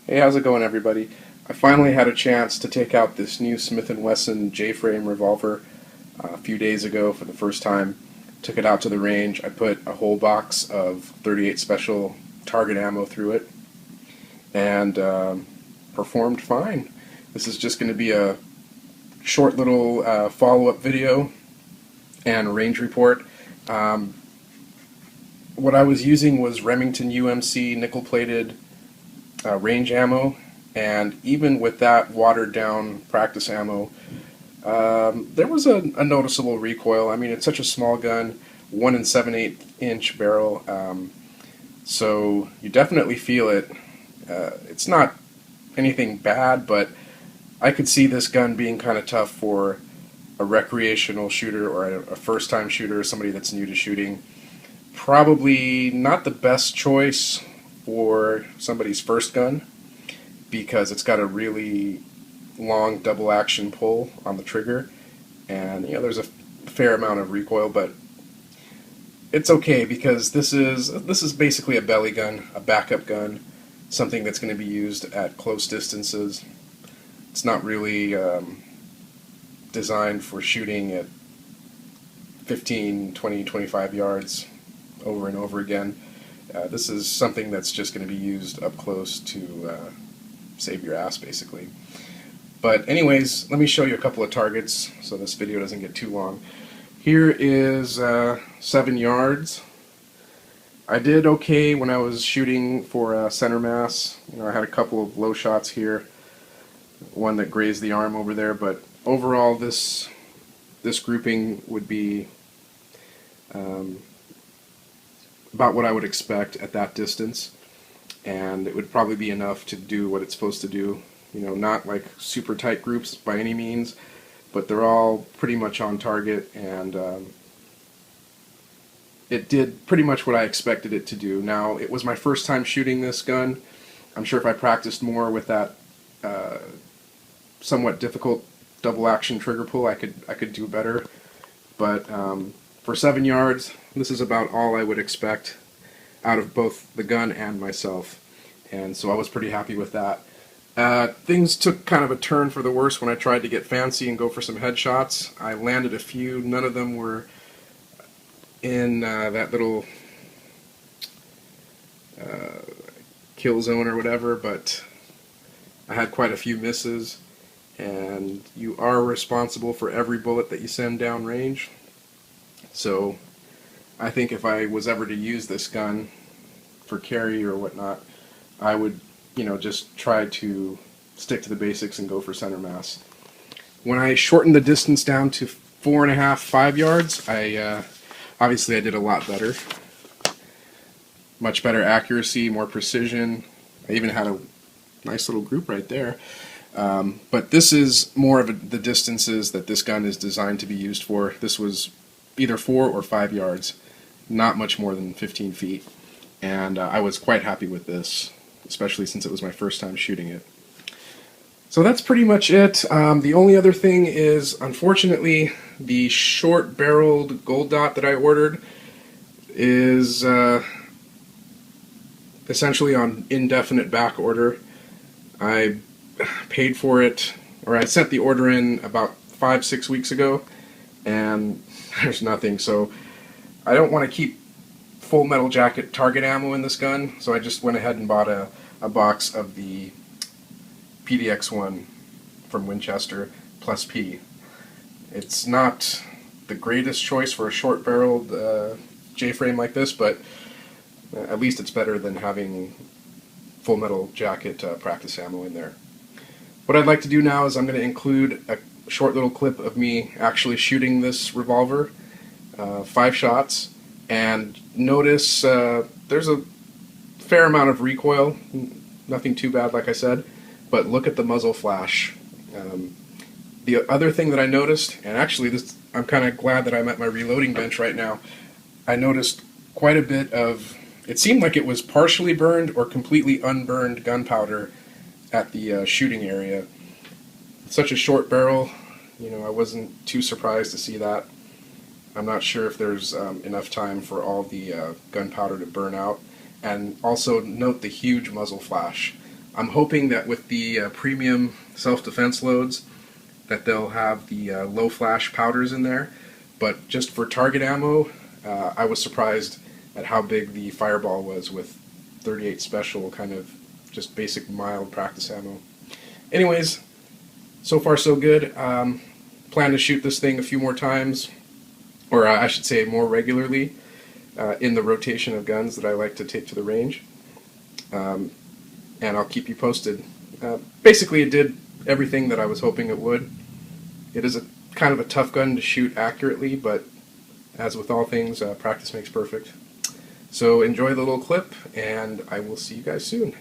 Hey, how's it going, everybody? I finally had a chance to take out this new Smith & Wesson J-frame revolver a few days ago for the first time. Took it out to the range. I put a whole box of 38 special target ammo through it and performed fine. This is just going to be a short little follow-up video and range report. Um, what I was using was Remington UMC nickel-plated range ammo, and even with that watered down practice ammo, there was a noticeable recoil. I mean, it's such a small gun, 1 7/8 inch barrel, so you definitely feel it. It's not anything bad, but I could see this gun being kind of tough for a recreational shooter or a first time shooter, somebody that's new to shooting. Probably not the best choice for somebody's first gun because it's got a really long double action pull on the trigger, and there's a fair amount of recoil, but it's okay because this is basically a belly gun, a backup gun, something that's going to be used at close distances. It's not really designed for shooting at 15, 20, 25 yards over and over again. This is something that's just going to be used up close to save your ass, basically. But anyways, let me show you a couple of targets so this video doesn't get too long. Here is 7 yards. I did okay when I was shooting for center mass. I had a couple of low shots here, one that grazed the arm over there, but overall this grouping would be about what I would expect at that distance, and it would probably be enough to do what it's supposed to do. Not like super tight groups by any means, but they're all pretty much on target, and it did pretty much what I expected it to do. Now, it was my first time shooting this gun. I'm sure if I practiced more with that somewhat difficult double action trigger pull, I could do better. But for 7 yards, this is about all I would expect out of both the gun and myself, and so I was pretty happy with that. Things took kind of a turn for the worse when I tried to get fancy and go for some headshots. I landed a few. None of them were in that little kill zone or whatever, but I had quite a few misses, and you are responsible for every bullet that you send down range. So I think if I was ever to use this gun for carry or whatnot, I would, just try to stick to the basics and go for center mass. When I shortened the distance down to 4.5, 5 yards, obviously I did a lot better. Much better accuracy, more precision. I even had a nice little group right there. But this is more of the distances that this gun is designed to be used for. This was either 4 or 5 yards, not much more than 15 feet. And I was quite happy with this, especially since it was my first time shooting it. So that's pretty much it. The only other thing is, unfortunately, the short-barreled gold dot that I ordered is essentially on indefinite back order. I paid for it, or I sent the order in about 5-6 weeks ago, and there's nothing. So I don't want to keep full metal jacket target ammo in this gun, so I just went ahead and bought a box of the PDX-1 from Winchester plus P. It's not the greatest choice for a short-barreled J-frame like this, but at least it's better than having full metal jacket practice ammo in there. What I'd like to do now is I'm going to include a short little clip of me actually shooting this revolver, 5 shots, and notice there's a fair amount of recoil, nothing too bad like I said, but look at the muzzle flash. The other thing that I noticed, and actually I'm kind of glad that I'm at my reloading bench right now, I noticed quite a bit of, it seemed like it was partially burned or completely unburned gunpowder at the shooting area. Such a short barrel, I wasn't too surprised to see that. I'm not sure if there's enough time for all the gunpowder to burn out. And also note the huge muzzle flash. I'm hoping that with the premium self-defense loads that they'll have the low flash powders in there, but just for target ammo, I was surprised at how big the fireball was with 38 special, kind of just basic mild practice ammo. Anyways, so far so good. Plan to shoot this thing a few more times, or I should say more regularly, in the rotation of guns that I like to take to the range. And I'll keep you posted. Basically, it did everything that I was hoping it would. It is a kind of a tough gun to shoot accurately, but as with all things, practice makes perfect. So enjoy the little clip, and I will see you guys soon.